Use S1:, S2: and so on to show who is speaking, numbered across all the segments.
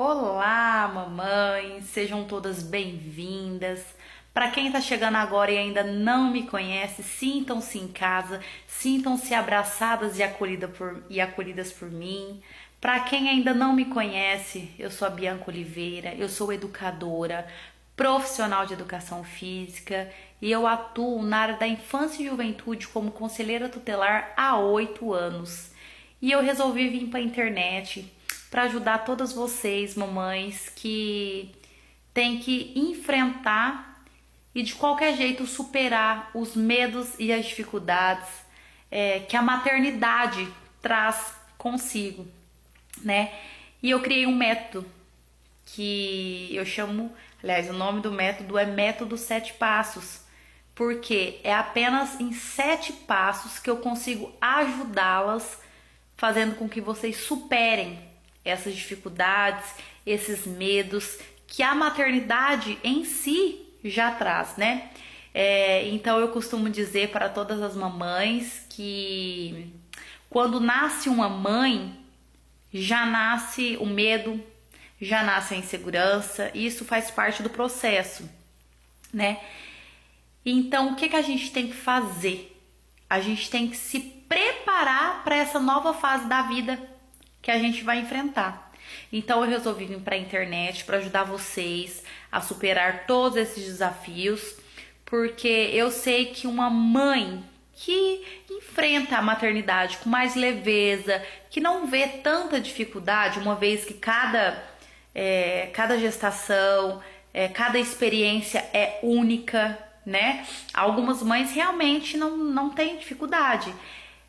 S1: Olá, mamães, sejam todas bem-vindas. Para quem está chegando agora e ainda não me conhece, sintam-se em casa, sintam-se abraçadas e acolhidas por mim. Para quem ainda não me conhece, eu sou a Bianca Oliveira, eu sou educadora, profissional de educação física e eu atuo na área da infância e juventude como conselheira tutelar há 8 anos. E eu resolvi vir para a internet para ajudar todas vocês, mamães, que têm que enfrentar e de qualquer jeito superar os medos e as dificuldades que a maternidade traz consigo, né? E eu criei um método que eu chamo, aliás, o nome do método é Método 7 Passos, porque é apenas em 7 passos que eu consigo ajudá-las, fazendo com que vocês superem essas dificuldades, esses medos que a maternidade em si já traz, né? Então eu costumo dizer para todas as mamães que quando nasce uma mãe, já nasce o medo, já nasce a insegurança, e isso faz parte do processo, né? Então o que a gente tem que fazer? A gente tem que se preparar para essa nova fase da vida que a gente vai enfrentar. Então eu resolvi vir para a internet para ajudar vocês a superar todos esses desafios, porque eu sei que uma mãe que enfrenta a maternidade com mais leveza, que não vê tanta dificuldade, uma vez que cada gestação, cada experiência é única, né? Algumas mães realmente não têm dificuldade,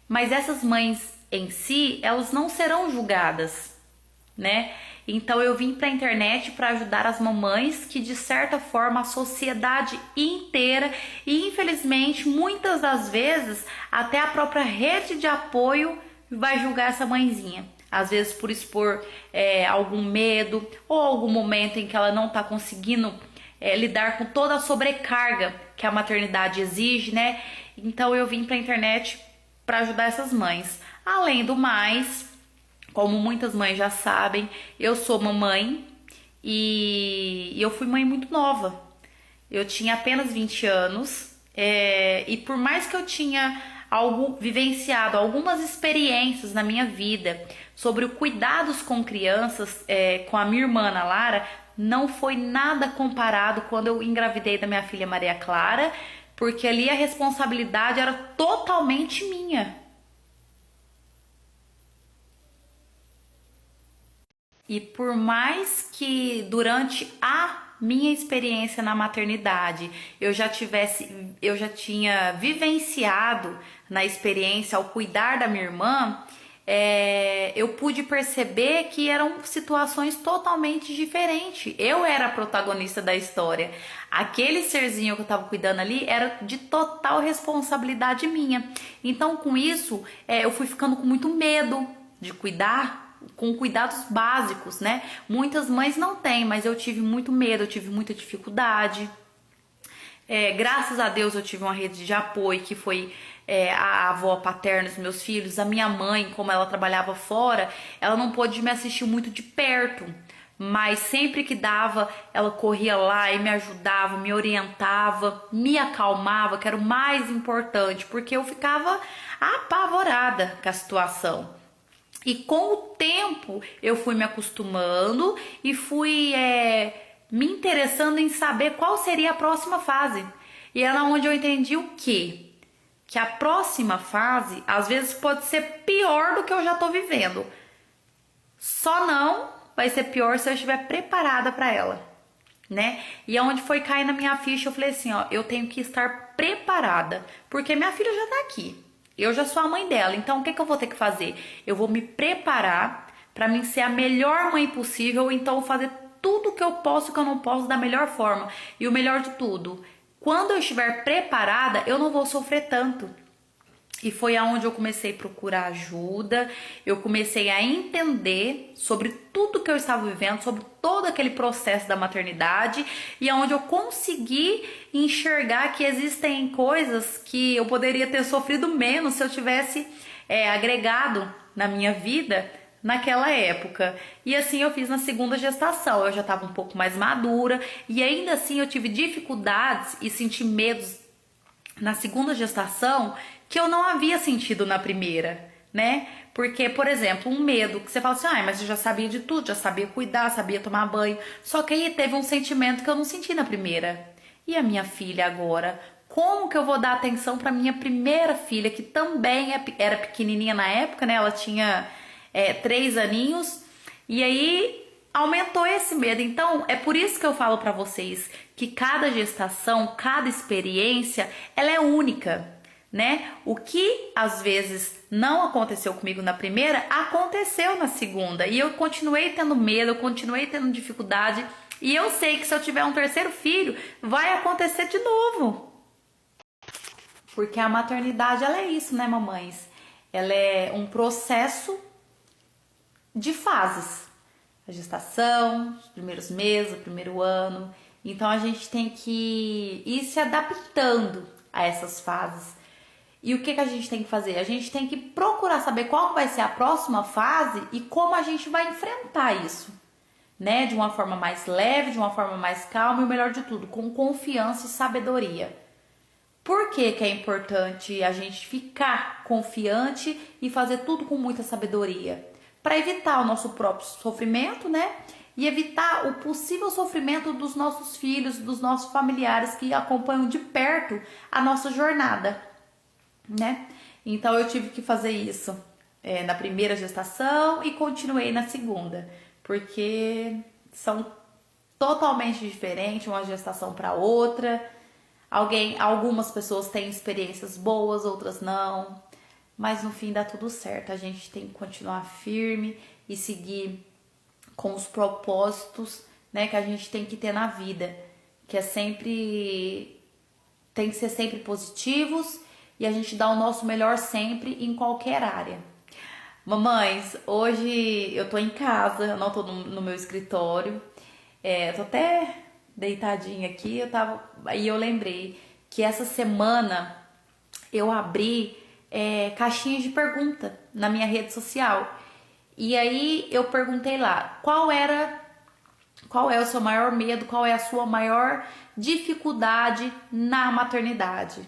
S1: mas essas mães em si, elas não serão julgadas, né? Então eu vim para a internet para ajudar as mamães que de certa forma a sociedade inteira e infelizmente muitas das vezes até a própria rede de apoio vai julgar essa mãezinha. Às vezes por expor algum medo ou algum momento em que ela não está conseguindo lidar com toda a sobrecarga que a maternidade exige, né? Então eu vim para a internet para ajudar essas mães. Além do mais, como muitas mães já sabem, eu sou mamãe e eu fui mãe muito nova. Eu tinha apenas 20 anos e por mais que eu tinha vivenciado algumas experiências na minha vida sobre o cuidados com crianças com a minha irmã Ana Lara, não foi nada comparado quando eu engravidei da minha filha Maria Clara, porque ali a responsabilidade era totalmente minha. E por mais que durante a minha experiência na maternidade eu já tinha vivenciado na experiência ao cuidar da minha irmã, eu pude perceber que eram situações totalmente diferentes. Eu era a protagonista da história. Aquele serzinho que eu estava cuidando ali era de total responsabilidade minha. Então, com isso, eu fui ficando com muito medo de cuidar, com cuidados básicos, né? Muitas mães não têm, mas eu tive muito medo, eu tive muita dificuldade. Graças a Deus eu tive uma rede de apoio que foi a avó paterna dos meus filhos. A minha mãe, como ela trabalhava fora, ela não pôde me assistir muito de perto, mas sempre que dava, ela corria lá e me ajudava, me orientava, me acalmava, que era o mais importante, porque eu ficava apavorada com a situação. E com o tempo eu fui me acostumando e fui me interessando em saber qual seria a próxima fase. E era onde eu entendi o quê? Que a próxima fase às vezes pode ser pior do que eu já tô vivendo. Só não vai ser pior se eu estiver preparada para ela, né? E aonde foi cair na minha ficha, eu falei assim, ó, eu tenho que estar preparada, porque minha filha já tá aqui. Eu já sou a mãe dela, então o que eu vou ter que fazer? Eu vou me preparar para mim ser a melhor mãe possível, então fazer tudo que eu posso e que eu não posso da melhor forma. E o melhor de tudo, quando eu estiver preparada, eu não vou sofrer tanto. E foi aonde eu comecei a procurar ajuda, eu comecei a entender sobre tudo que eu estava vivendo, sobre todo aquele processo da maternidade, e aonde eu consegui enxergar que existem coisas que eu poderia ter sofrido menos se eu tivesse agregado na minha vida naquela época. E assim eu fiz na segunda gestação. Eu já estava um pouco mais madura e ainda assim eu tive dificuldades e senti medos na segunda gestação que eu não havia sentido na primeira, né? Porque, por exemplo, um medo que você fala assim, mas eu já sabia de tudo, já sabia cuidar, sabia tomar banho. Só que aí teve um sentimento que eu não senti na primeira. E a minha filha agora? Como que eu vou dar atenção para minha primeira filha, que também era pequenininha na época, né? Ela tinha 3 aninhos. E aí aumentou esse medo. Então, é por isso que eu falo para vocês que cada gestação, cada experiência, ela é única, né? O que às vezes não aconteceu comigo na primeira, aconteceu na segunda. E eu continuei tendo medo, eu continuei tendo dificuldade. E eu sei que se eu tiver um terceiro filho, vai acontecer de novo. Porque a maternidade, ela é isso, né, mamães? Ela é um processo de fases. A gestação, os primeiros meses, o primeiro ano. Então a gente tem que ir se adaptando a essas fases. E o que a gente tem que fazer? A gente tem que procurar saber qual vai ser a próxima fase e como a gente vai enfrentar isso, né? De uma forma mais leve, de uma forma mais calma e o melhor de tudo, com confiança e sabedoria. Por que é importante a gente ficar confiante e fazer tudo com muita sabedoria? Para evitar o nosso próprio sofrimento, né? E evitar o possível sofrimento dos nossos filhos, dos nossos familiares que acompanham de perto a nossa jornada, né? Então eu tive que fazer isso na primeira gestação e continuei na segunda, porque são totalmente diferentes uma gestação para outra. Algumas pessoas têm experiências boas, outras não, mas no fim dá tudo certo. A gente tem que continuar firme e seguir com os propósitos, né, que a gente tem que ter na vida, que tem que ser sempre positivos e a gente dá o nosso melhor sempre em qualquer área. Mamães, hoje eu tô em casa, eu não tô no meu escritório, eu tô até deitadinha aqui, aí eu lembrei que essa semana eu abri caixinhas de pergunta na minha rede social. E aí eu perguntei lá, qual é o seu maior medo, qual é a sua maior dificuldade na maternidade?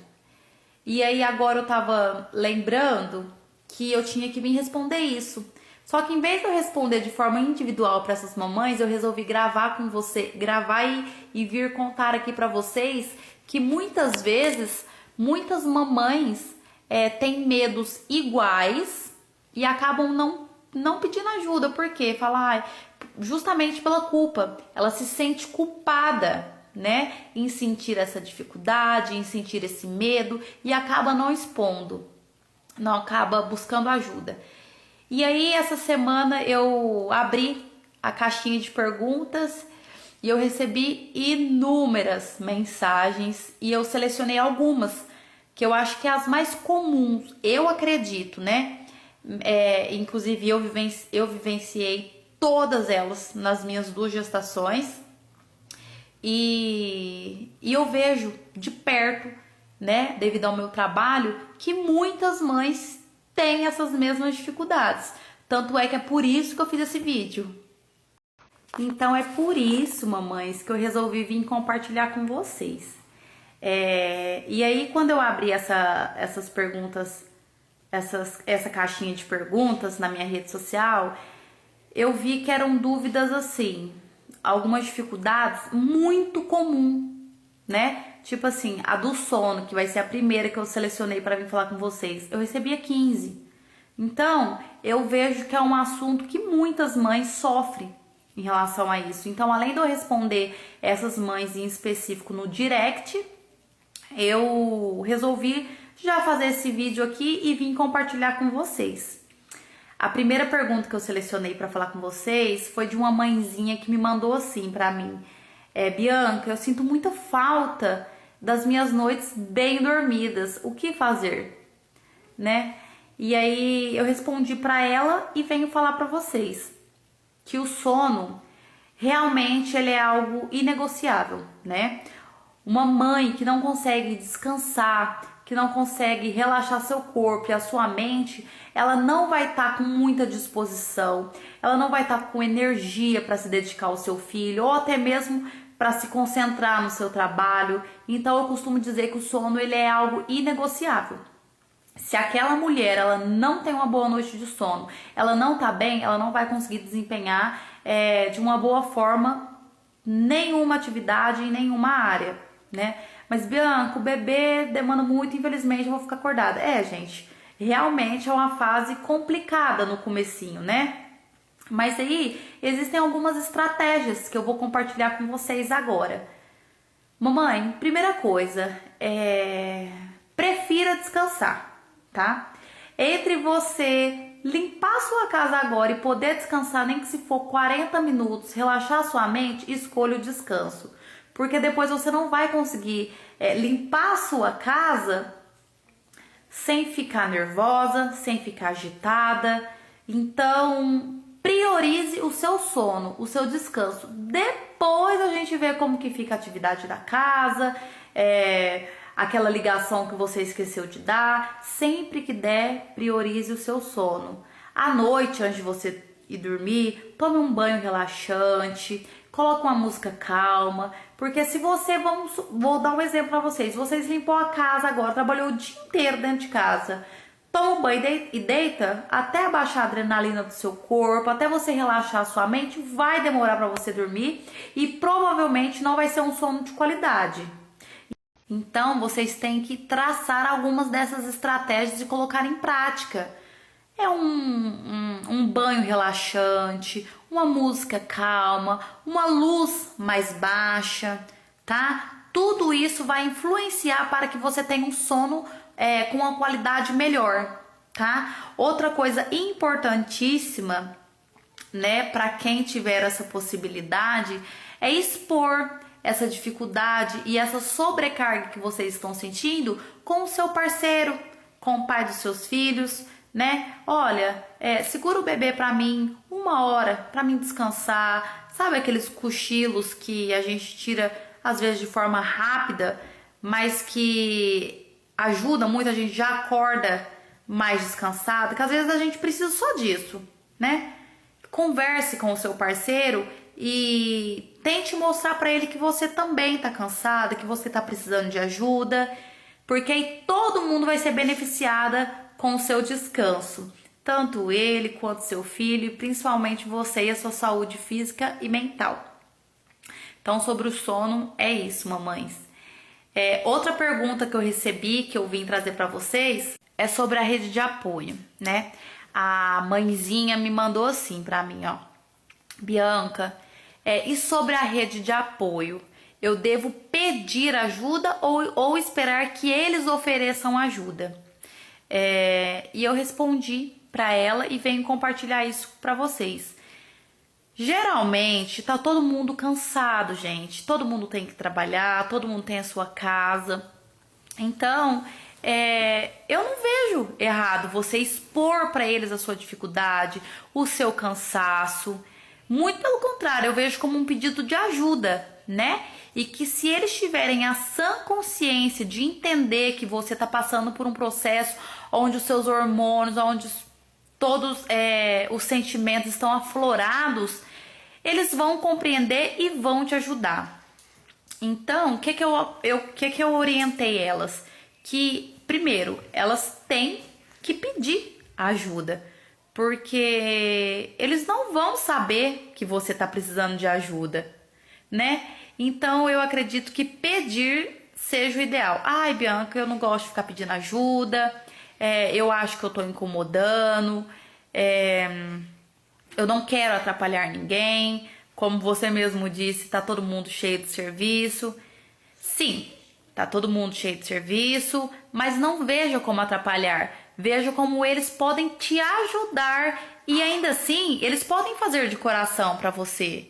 S1: E aí agora eu tava lembrando que eu tinha que me responder isso. Só que em vez de eu responder de forma individual para essas mamães, eu resolvi gravar com você, gravar e vir contar aqui para vocês que muitas vezes, muitas mamães têm medos iguais e acabam não pedindo ajuda, porque fala, justamente pela culpa, ela se sente culpada, né, em sentir essa dificuldade, em sentir esse medo e acaba não expondo, não acaba buscando ajuda. E aí essa semana eu abri a caixinha de perguntas e eu recebi inúmeras mensagens e eu selecionei algumas que eu acho que é as mais comuns, eu acredito, né? Inclusive eu vivenciei todas elas nas minhas 2 gestações e eu vejo de perto, né, devido ao meu trabalho, que muitas mães têm essas mesmas dificuldades. Tanto é que é por isso que eu fiz esse vídeo. Então é por isso, mamães, que eu resolvi vir compartilhar com vocês. E aí quando eu abri essas perguntas, essa caixinha de perguntas na minha rede social, eu vi que eram dúvidas assim, algumas dificuldades muito comum, né? Tipo assim, a do sono, que vai ser a primeira que eu selecionei para vir falar com vocês. Eu recebia 15. Então, eu vejo que é um assunto que muitas mães sofrem em relação a isso. Então, além de eu responder essas mães em específico no direct, eu resolvi já fazer esse vídeo aqui e vim compartilhar com vocês. A primeira pergunta que eu selecionei para falar com vocês foi de uma mãezinha que me mandou assim para mim. Bianca, eu sinto muita falta das minhas noites bem dormidas. O que fazer? Né? E aí eu respondi para ela e venho falar para vocês que o sono realmente ele é algo inegociável, né? Uma mãe que não consegue descansar, que não consegue relaxar seu corpo e a sua mente, ela não vai estar com muita disposição, ela não vai estar com energia para se dedicar ao seu filho ou até mesmo para se concentrar no seu trabalho. Então eu costumo dizer que o sono ele é algo inegociável. Se aquela mulher ela não tem uma boa noite de sono, ela não tá bem, ela não vai conseguir desempenhar de uma boa forma nenhuma atividade em nenhuma área, né? Mas Bianca, o bebê demanda muito, infelizmente eu vou ficar acordada. Gente, realmente é uma fase complicada no comecinho, né? Mas aí existem algumas estratégias que eu vou compartilhar com vocês agora. Mamãe, primeira coisa, prefira descansar, tá? Entre você limpar a sua casa agora e poder descansar, nem que se for 40 minutos, relaxar a sua mente, escolha o descanso. Porque depois você não vai conseguir limpar a sua casa sem ficar nervosa, sem ficar agitada. Então, priorize o seu sono, o seu descanso. Depois a gente vê como que fica a atividade da casa, aquela ligação que você esqueceu de dar. Sempre que der, priorize o seu sono. À noite, antes de você ir dormir, tome um banho relaxante, coloque uma música calma, porque se você, vou dar um exemplo para vocês, vocês limpou a casa agora, trabalhou o dia inteiro dentro de casa, toma um banho e deita, até abaixar a adrenalina do seu corpo, até você relaxar a sua mente, vai demorar para você dormir e provavelmente não vai ser um sono de qualidade. Então, vocês têm que traçar algumas dessas estratégias e colocar em prática. Um banho relaxante, uma música calma, uma luz mais baixa, tá? Tudo isso vai influenciar para que você tenha um sono com uma qualidade melhor, tá? Outra coisa importantíssima, né, para quem tiver essa possibilidade, é expor essa dificuldade e essa sobrecarga que vocês estão sentindo com o seu parceiro, com o pai dos seus filhos, né? Olha, segura o bebê pra mim 1 hora, pra mim descansar. Sabe aqueles cochilos que a gente tira às vezes de forma rápida, mas que ajuda muito, a gente já acorda mais descansado, que às vezes a gente precisa só disso, né? Converse com o seu parceiro e tente mostrar pra ele que você também tá cansada, que você tá precisando de ajuda, porque aí todo mundo vai ser beneficiada com o seu descanso, tanto ele quanto seu filho, e principalmente você e a sua saúde física e mental. Então, sobre o sono, é isso, mamães. Outra pergunta que eu recebi, que eu vim trazer para vocês, é sobre a rede de apoio, né? A mãezinha me mandou assim para mim, ó. Bianca, e sobre a rede de apoio? Eu devo pedir ajuda ou esperar que eles ofereçam ajuda? E eu respondi para ela e venho compartilhar isso para vocês. Geralmente tá todo mundo cansado, gente. Todo mundo tem que trabalhar, todo mundo tem a sua casa. Então, eu não vejo errado você expor para eles a sua dificuldade, o seu cansaço. Muito pelo contrário, eu vejo como um pedido de ajuda, né? E que se eles tiverem a sã consciência de entender que você está passando por um processo onde os seus hormônios, onde todos os sentimentos estão aflorados, eles vão compreender e vão te ajudar. Então, o que eu orientei elas? Que, primeiro, elas têm que pedir ajuda, porque eles não vão saber que você está precisando de ajuda, né? Então, eu acredito que pedir seja o ideal. Ai, Bianca, eu não gosto de ficar pedindo ajuda, eu acho que eu tô incomodando, eu não quero atrapalhar ninguém, como você mesmo disse, tá todo mundo cheio de serviço. Sim, tá todo mundo cheio de serviço, mas não veja como atrapalhar, veja como eles podem te ajudar e ainda assim, eles podem fazer de coração pra você,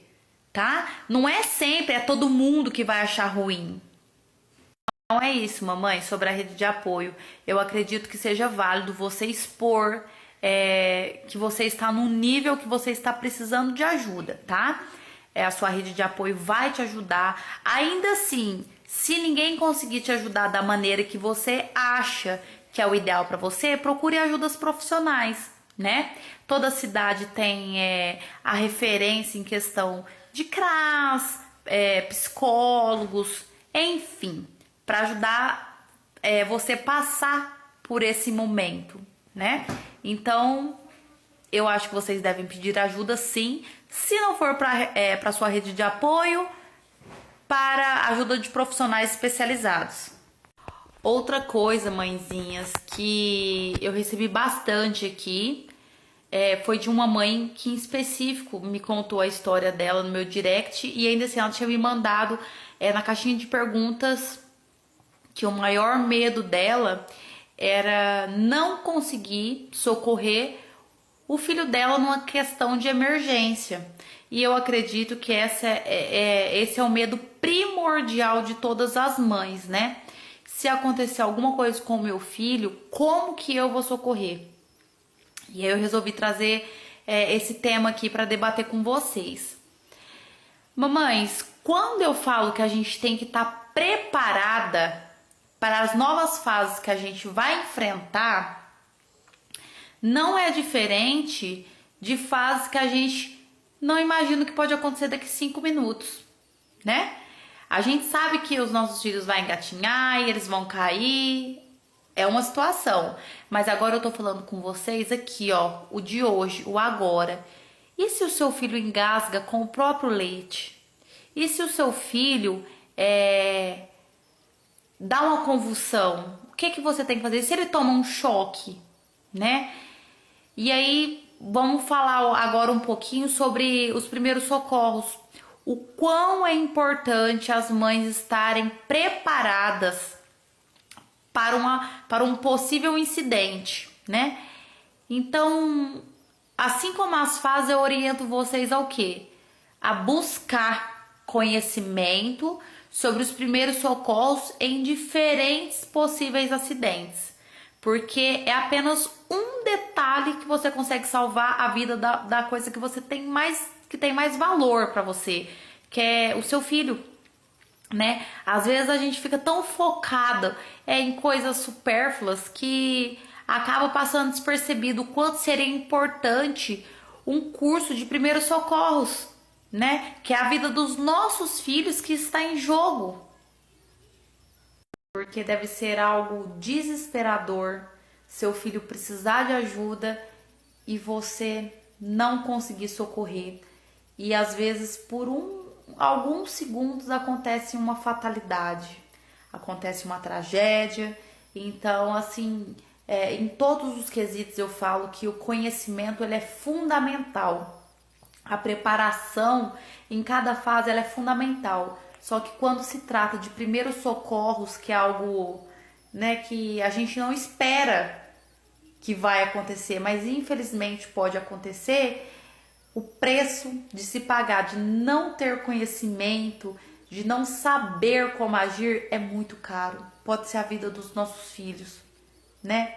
S1: tá? Não é sempre, todo mundo que vai achar ruim. Então é isso, mamãe, sobre a rede de apoio. Eu acredito que seja válido você expor que você está no nível que você está precisando de ajuda, tá? A sua rede de apoio vai te ajudar. Ainda assim, Se ninguém conseguir te ajudar da maneira que você acha que é o ideal para você, procure ajudas profissionais, né? Toda cidade tem a referência em questão de CRAS, psicólogos, enfim, para ajudar você passar por esse momento, né? Então, eu acho que vocês devem pedir ajuda, sim. Se não for para sua rede de apoio, para a ajuda de profissionais especializados. Outra coisa, mãezinhas, que eu recebi bastante aqui, foi de uma mãe que em específico me contou a história dela no meu direct, e ainda assim ela tinha me mandado na caixinha de perguntas que o maior medo dela era não conseguir socorrer o filho dela numa questão de emergência. E eu acredito que esse é o medo primordial de todas as mães, né? Se acontecer alguma coisa com o meu filho, como que eu vou socorrer? E aí eu resolvi trazer esse tema aqui para debater com vocês. Mamães, quando eu falo que a gente tem que estar preparada para as novas fases que a gente vai enfrentar, não é diferente de fases que a gente não imagina que pode acontecer daqui 5 minutos, né? A gente sabe que os nossos filhos vão engatinhar e eles vão cair, é uma situação. Mas agora eu tô falando com vocês aqui, ó, o de hoje, o agora. E se o seu filho engasga com o próprio leite? E se o seu filho dá uma convulsão? O que você tem que fazer? Se ele toma um choque, né? E aí, vamos falar agora um pouquinho sobre os primeiros socorros. O quão é importante as mães estarem preparadas para um possível incidente, né? Então, assim como as fases, eu oriento vocês ao quê? A buscar conhecimento sobre os primeiros socorros em diferentes possíveis acidentes. Porque é apenas um detalhe que você consegue salvar a vida da coisa que você tem que tem mais valor para você, que é o seu filho, né? Às vezes a gente fica tão focada em coisas supérfluas que acaba passando despercebido o quanto seria importante um curso de primeiros socorros, né? Que é a vida dos nossos filhos que está em jogo. Porque deve ser algo desesperador seu filho precisar de ajuda e você não conseguir socorrer. E às vezes por alguns segundos acontece uma fatalidade, acontece uma tragédia. Então, assim, em todos os quesitos eu falo que o conhecimento ele é fundamental. A preparação em cada fase ela é fundamental. Só que quando se trata de primeiros socorros, que é algo, né, que a gente não espera que vai acontecer, mas infelizmente pode acontecer, o preço de se pagar, de não ter conhecimento, de não saber como agir é muito caro. Pode ser a vida dos nossos filhos, né?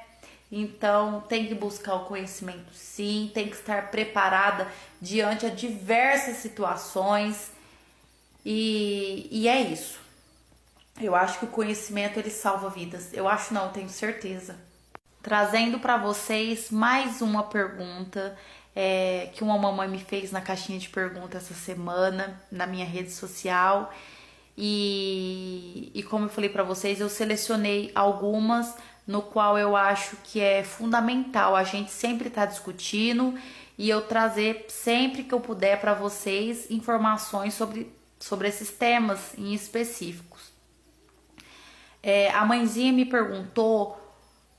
S1: Então tem que buscar o conhecimento, sim, tem que estar preparada diante a diversas situações. E é isso. Eu acho que o conhecimento ele salva vidas. Eu acho não, tenho certeza. Trazendo para vocês mais uma pergunta que uma mamãe me fez na caixinha de perguntas essa semana na minha rede social. E como eu falei para vocês, eu selecionei algumas no qual eu acho que é fundamental a gente sempre estar discutindo e eu trazer sempre que eu puder para vocês informações sobre esses temas em específicos. A mãezinha me perguntou,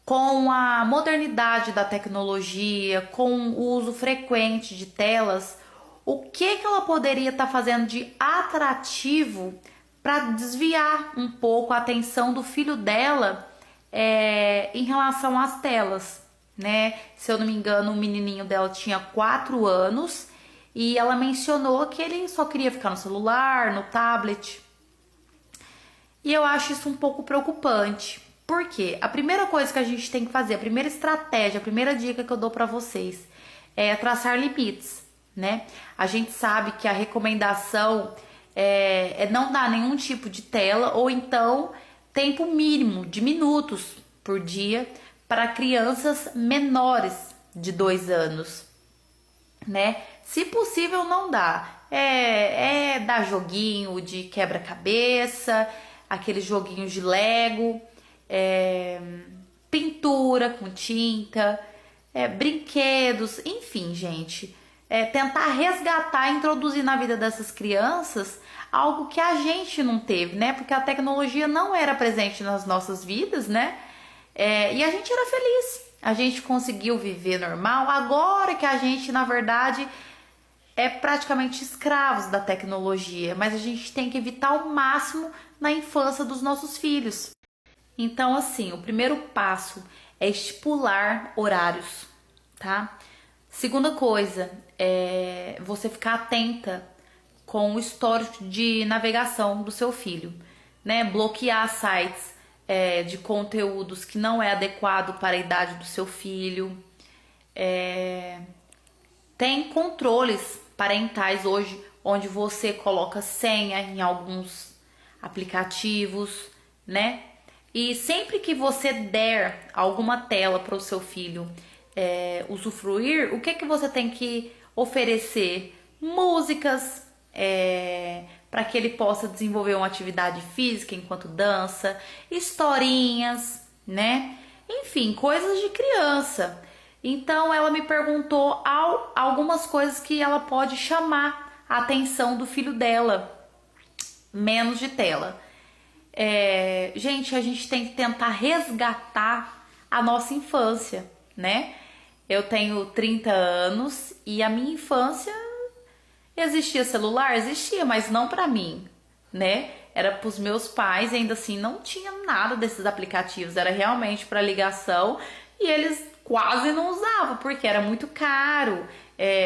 S1: com a modernidade da tecnologia, com o uso frequente de telas, o que ela poderia estar fazendo de atrativo para desviar um pouco a atenção do filho dela em relação às telas, né? Se eu não me engano, o menininho dela tinha 4 anos e ela mencionou que ele só queria ficar no celular, no tablet. E eu acho isso um pouco preocupante. Por quê? A primeira coisa que a gente tem que fazer, a primeira estratégia, a primeira dica que eu dou para vocês é traçar limites, né? A gente sabe que a recomendação não dar nenhum tipo de tela, ou então tempo mínimo de minutos por dia para crianças menores de 2 anos, né? Se possível, não dá. Dar joguinho de quebra-cabeça, aqueles joguinhos de Lego, pintura com tinta, brinquedos, enfim, gente. Tentar resgatar e introduzir na vida dessas crianças algo que a gente não teve, né? Porque a tecnologia não era presente nas nossas vidas, né? E a gente era feliz. A gente conseguiu viver normal. Agora que a gente, na verdade, é praticamente escravos da tecnologia. Mas a gente tem que evitar ao máximo na infância dos nossos filhos. Então, assim, o primeiro passo é estipular horários, tá? Segunda coisa é você ficar atenta com o histórico de navegação do seu filho, né? Bloquear sites de conteúdos que não é adequado para a idade do seu filho. Tem controles parentais hoje, onde você coloca senha em alguns aplicativos, né? E sempre que você der alguma tela para o seu filho usufruir, o que você tem que oferecer? Músicas, para que ele possa desenvolver uma atividade física enquanto dança, historinhas, né? Enfim, coisas de criança. Então ela me perguntou algumas coisas que ela pode chamar a atenção do filho dela. Menos de tela. Gente, a gente tem que tentar resgatar a nossa infância, né? Eu tenho 30 anos e a minha infância existia celular? Existia, mas não pra mim, né? Era pros meus pais, ainda assim não tinha nada desses aplicativos, era realmente para ligação e eles quase não usavam, porque era muito caro,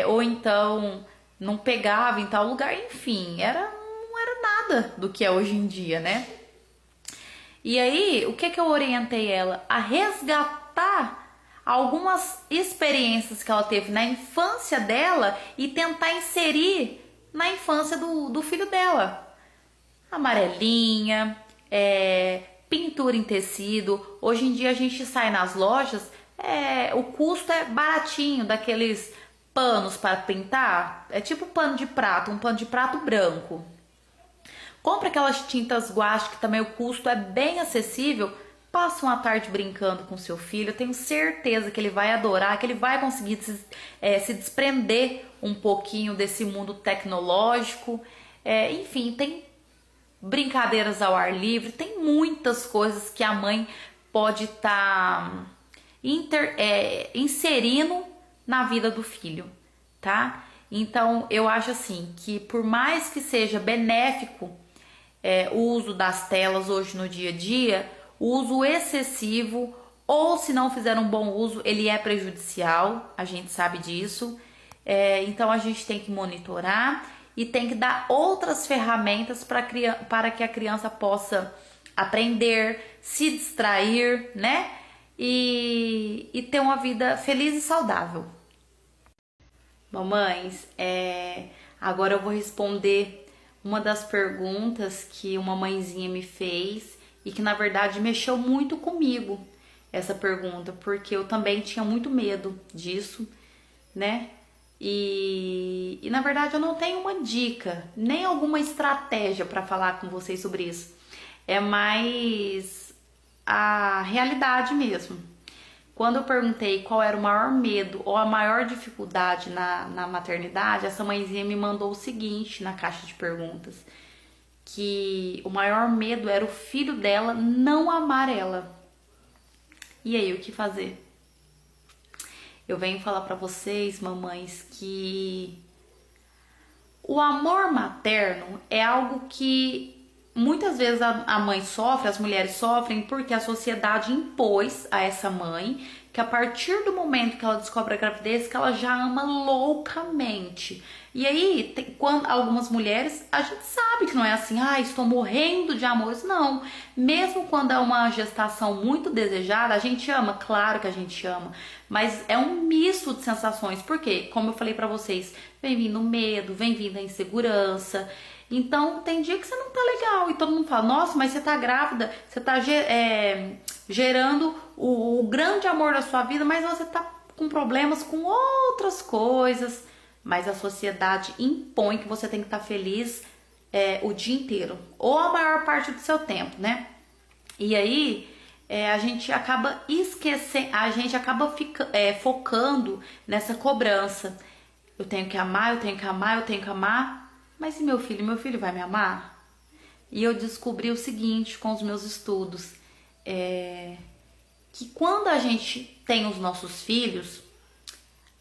S1: ou então não pegava em tal lugar, enfim, não era nada do que é hoje em dia, né? E aí, o que eu orientei ela? A resgatar algumas experiências que ela teve na infância dela e tentar inserir na infância do filho dela. Amarelinha, pintura em tecido. Hoje em dia a gente sai nas lojas, o custo é baratinho, daqueles panos para pintar. É tipo pano de prato, um pano de prato branco. Compra aquelas tintas guache, que também o custo é bem acessível. Passa uma tarde brincando com seu filho. Eu tenho certeza que ele vai adorar, que ele vai conseguir se desprender um pouquinho desse mundo tecnológico. Enfim, tem brincadeiras ao ar livre, tem muitas coisas que a mãe pode estar inserindo na vida do filho, tá? Então, eu acho assim, que por mais que seja benéfico o uso das telas hoje no dia a dia, o uso excessivo, ou se não fizer um bom uso, ele é prejudicial, a gente sabe disso. Então, a gente tem que monitorar e tem que dar outras ferramentas para que a criança possa aprender, se distrair, né? E ter uma vida feliz e saudável. Mamães, agora eu vou responder uma das perguntas que uma mãezinha me fez e que na verdade mexeu muito comigo, essa pergunta, porque eu também tinha muito medo disso, né? E na verdade eu não tenho uma dica, nem alguma estratégia para falar com vocês sobre isso. É mais a realidade mesmo. Quando eu perguntei qual era o maior medo ou a maior dificuldade na maternidade, essa mãezinha me mandou o seguinte na caixa de perguntas: que o maior medo era o filho dela não amar ela. E aí, o que fazer? Eu venho falar pra vocês, mamães, que o amor materno é algo que muitas vezes a mãe sofre, as mulheres sofrem, porque a sociedade impôs a essa mãe que que a partir do momento que ela descobre a gravidez, que ela já ama loucamente. E aí, quando algumas mulheres, a gente sabe que não é assim, estou morrendo de amores. Não, mesmo quando é uma gestação muito desejada, a gente ama, claro que a gente ama, mas é um misto de sensações, porque, como eu falei pra vocês, vem vindo o medo, vem vindo a insegurança. Então, tem dia que você não tá legal e todo mundo fala, nossa, mas você tá grávida, você tá gerando o grande amor da sua vida, mas você tá com problemas com outras coisas. Mas a sociedade impõe que você tem que estar feliz o dia inteiro, ou a maior parte do seu tempo, né? E aí a gente acaba esquecendo, a gente acaba focando nessa cobrança. Eu tenho que amar, eu tenho que amar, eu tenho que amar. Mas e meu filho? Meu filho vai me amar? E eu descobri o seguinte com os meus estudos, que quando a gente tem os nossos filhos,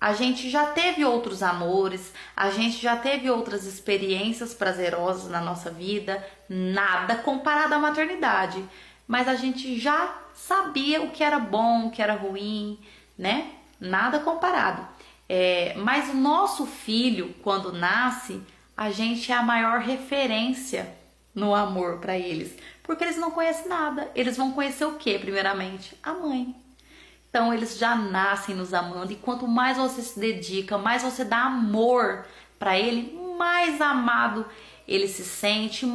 S1: a gente já teve outros amores, a gente já teve outras experiências prazerosas na nossa vida, nada comparado à maternidade, mas a gente já sabia o que era bom, o que era ruim, né? Nada comparado. Mas o nosso filho, quando nasce, a gente é a maior referência no amor para eles, porque eles não conhecem nada. Eles vão conhecer o quê, primeiramente? A mãe. Então eles já nascem nos amando, e quanto mais você se dedica, mais você dá amor para ele, mais amado ele se sente,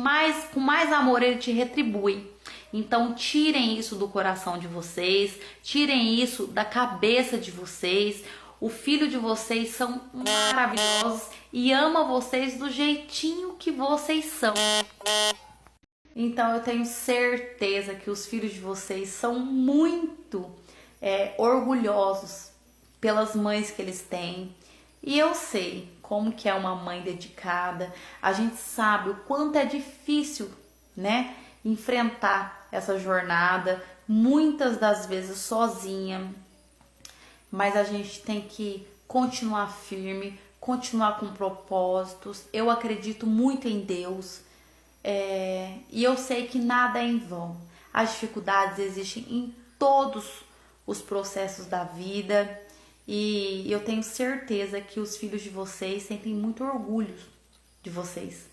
S1: com mais amor ele te retribui. Então tirem isso do coração de vocês, tirem isso da cabeça de vocês. O filho de vocês são maravilhosos e ama vocês do jeitinho que vocês são. Então eu tenho certeza que os filhos de vocês são muito orgulhosos pelas mães que eles têm. E eu sei como que é uma mãe dedicada. A gente sabe o quanto é difícil, né, enfrentar essa jornada, muitas das vezes sozinha. Mas a gente tem que continuar firme, continuar com propósitos. Eu acredito muito em Deus. E eu sei que nada é em vão. As dificuldades existem em todos os processos da vida, e eu tenho certeza que os filhos de vocês sentem muito orgulho de vocês,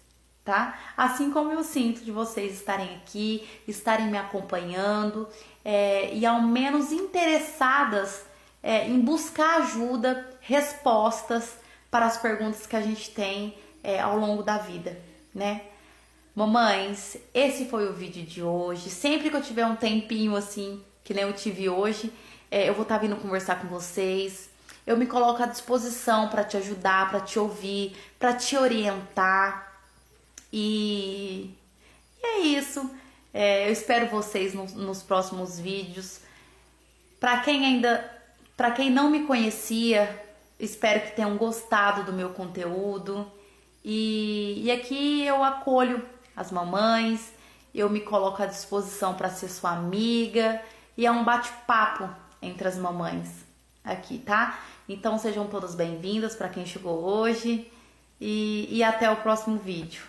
S1: tá? Assim como eu sinto de vocês estarem aqui, estarem me acompanhando e ao menos interessadas em buscar ajuda, respostas para as perguntas que a gente tem ao longo da vida, né? Mamães, esse foi o vídeo de hoje. Sempre que eu tiver um tempinho assim, que nem eu tive hoje, eu vou estar vindo conversar com vocês. Eu me coloco à disposição para te ajudar, para te ouvir, para te orientar. E é isso. Eu espero vocês nos próximos vídeos. Para quem não me conhecia, espero que tenham gostado do meu conteúdo. E aqui eu acolho as mamães, eu me coloco à disposição para ser sua amiga, e é um bate-papo entre as mamães aqui, tá? Então sejam todas bem-vindas para quem chegou hoje, e até o próximo vídeo.